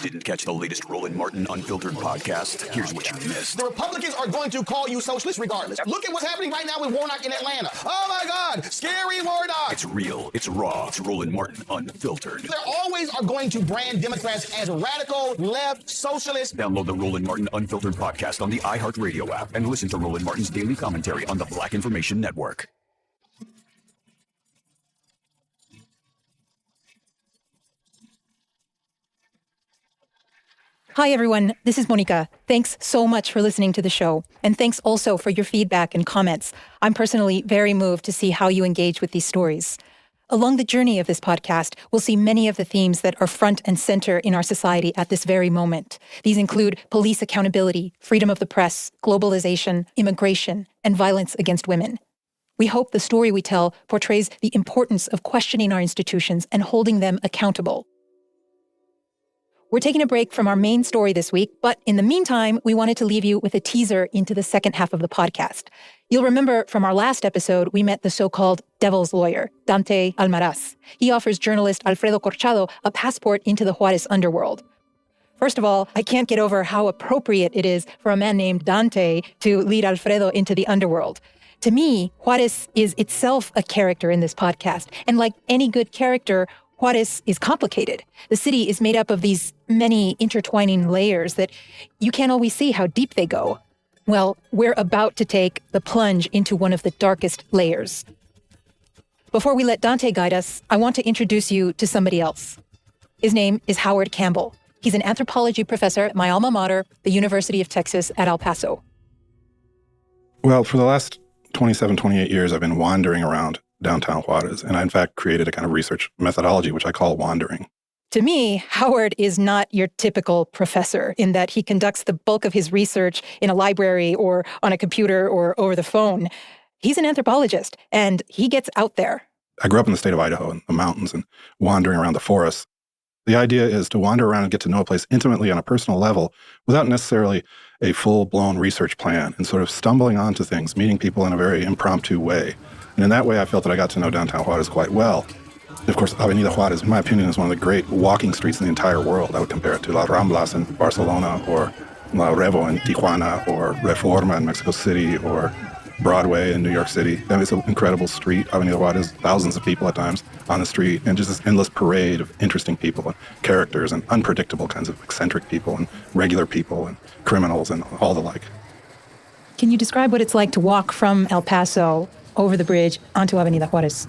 Didn't catch the latest Roland Martin Unfiltered podcast? Here's what you missed. The Republicans are going to call you socialist regardless. Look at what's happening right now with Warnock in Atlanta. Oh my God, scary Warnock. It's real, it's raw, it's Roland Martin Unfiltered. They always are going to brand Democrats as radical, left, socialist. Download the Roland Martin Unfiltered podcast on the iHeartRadio app and listen to Roland Martin's daily commentary on the Black Information Network. Hi, everyone. This is Mónica. Thanks so much for listening to the show. And thanks also for your feedback and comments. I'm personally very moved to see how you engage with these stories. Along the journey of this podcast, we'll see many of the themes that are front and center in our society at this very moment. These include police accountability, freedom of the press, globalization, immigration, and violence against women. We hope the story we tell portrays the importance of questioning our institutions and holding them accountable. We're taking a break from our main story this week, but in the meantime, we wanted to leave you with a teaser into the second half of the podcast. You'll remember from our last episode, we met the so-called devil's lawyer, Dante Almaraz. He offers journalist Alfredo Corchado a passport into the Juárez underworld. First of all, I can't get over how appropriate it is for a man named Dante to lead Alfredo into the underworld. To me, Juárez is itself a character in this podcast, and like any good character, Juárez is complicated. The city is made up of these many intertwining layers that you can't always see how deep they go. Well, we're about to take the plunge into one of the darkest layers. Before we let Dante guide us, I want to introduce you to somebody else. His name is Howard Campbell. He's an anthropology professor at my alma mater, the University of Texas at El Paso. Well, for the last 27, 28 years, I've been wandering around downtown Juárez, and I, in fact, created a kind of research methodology, which I call wandering. To me, Howard is not your typical professor in that he conducts the bulk of his research in a library or on a computer or over the phone. He's an anthropologist, and he gets out there. I grew up in the state of Idaho, in the mountains, and wandering around the forests. The idea is to wander around and get to know a place intimately on a personal level without necessarily a full-blown research plan, and sort of stumbling onto things, meeting people in a very impromptu way. And in that way, I felt that I got to know downtown Juárez quite well. Of course, Avenida Juárez, in my opinion, is one of the great walking streets in the entire world. I would compare it to La Ramblas in Barcelona, or La Revo in Tijuana, or Reforma in Mexico City, or Broadway in New York City. I mean, it's an incredible street. Avenida Juárez, thousands of people at times on the street, and just this endless parade of interesting people and characters and unpredictable kinds of eccentric people and regular people and criminals and all the like. Can you describe what it's like to walk from El Paso over the bridge onto Avenida Juárez?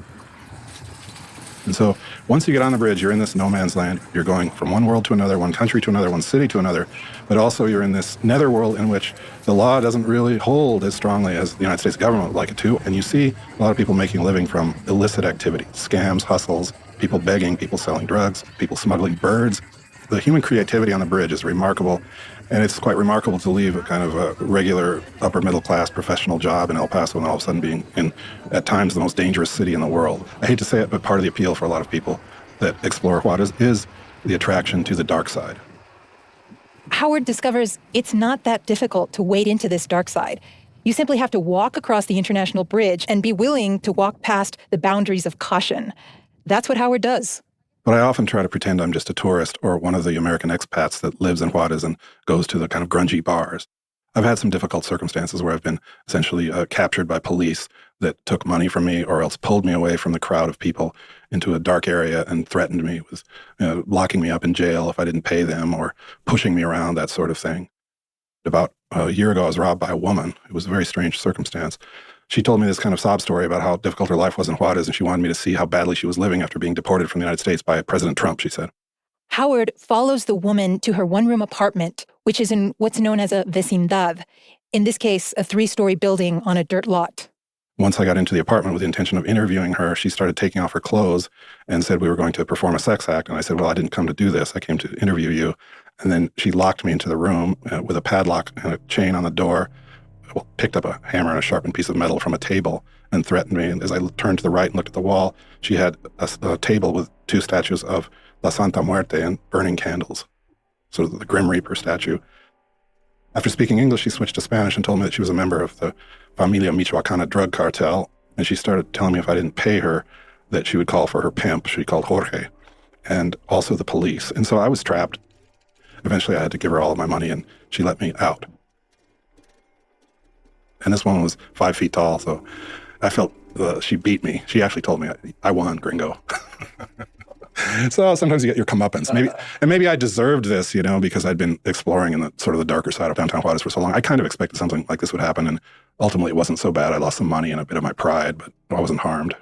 And so once you get on the bridge, you're in this no man's land. You're going from one world to another, one country to another, one city to another. But also you're in this netherworld in which the law doesn't really hold as strongly as the United States government would like it to. And you see a lot of people making a living from illicit activity, scams, hustles, people begging, people selling drugs, people smuggling birds. The human creativity on the bridge is remarkable. And it's quite remarkable to leave a kind of a regular upper middle class professional job in El Paso and all of a sudden being in, at times, the most dangerous city in the world. I hate to say it, but part of the appeal for a lot of people that explore Juárez is the attraction to the dark side. Howard discovers it's not that difficult to wade into this dark side. You simply have to walk across the International Bridge and be willing to walk past the boundaries of caution. That's what Howard does. But I often try to pretend I'm just a tourist or one of the American expats that lives in Juárez and goes to the kind of grungy bars. I've had some difficult circumstances where I've been essentially captured by police that took money from me or else pulled me away from the crowd of people into a dark area and threatened me with locking me up in jail if I didn't pay them or pushing me around, that sort of thing. About a year ago, I was robbed by a woman. It was a very strange circumstance. She told me this kind of sob story about how difficult her life was in Juárez, and she wanted me to see how badly she was living after being deported from the United States by President Trump, she said. Howard follows the woman to her one-room apartment, which is in what's known as a vecindad, in this case, a 3-story building on a dirt lot. Once I got into the apartment with the intention of interviewing her, she started taking off her clothes and said we were going to perform a sex act. And I said, well, I didn't come to do this. I came to interview you. And then she locked me into the room with a padlock and a chain on the door, picked up a hammer and a sharpened piece of metal from a table and threatened me. And as I turned to the right and looked at the wall, she had a table with 2 statues of La Santa Muerte and burning candles, sort of the Grim Reaper statue. After speaking English, she switched to Spanish and told me that she was a member of the Familia Michoacana drug cartel. And she started telling me if I didn't pay her, that she would call for her pimp. She called Jorge, and also the police. And so I was trapped. eventually I had to give her all of my money, and she let me out. And this woman was 5 feet tall, so I felt she beat me. She actually told me, I won, gringo. So sometimes you get your comeuppance. Maybe I deserved this, because I'd been exploring in the sort of the darker side of downtown Juárez for so long. I kind of expected something like this would happen, and ultimately it wasn't so bad. I lost some money and a bit of my pride, but I wasn't harmed.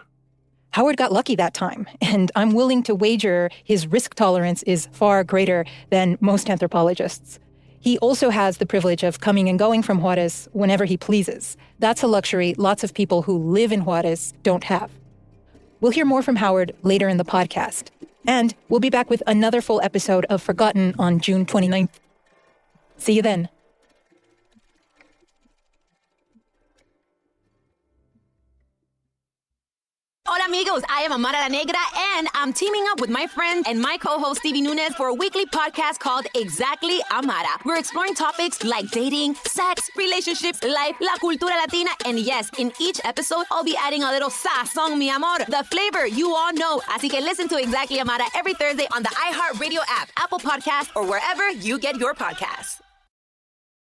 Howard got lucky that time, and I'm willing to wager his risk tolerance is far greater than most anthropologists. He also has the privilege of coming and going from Juárez whenever he pleases. That's a luxury lots of people who live in Juárez don't have. We'll hear more from Howard later in the podcast. And we'll be back with another full episode of Forgotten on June 29th. See you then. Hola amigos, I am Amara La Negra, and I'm teaming up with my friend and my co-host Stevie Nunes for a weekly podcast called Exactly Amara. We're exploring topics like dating, sex, relationships, life, la cultura latina, and yes, in each episode, I'll be adding a little sazón, mi amor, the flavor you all know. Así que listen to Exactly Amara every Thursday on the iHeartRadio app, Apple Podcast, or wherever you get your podcasts.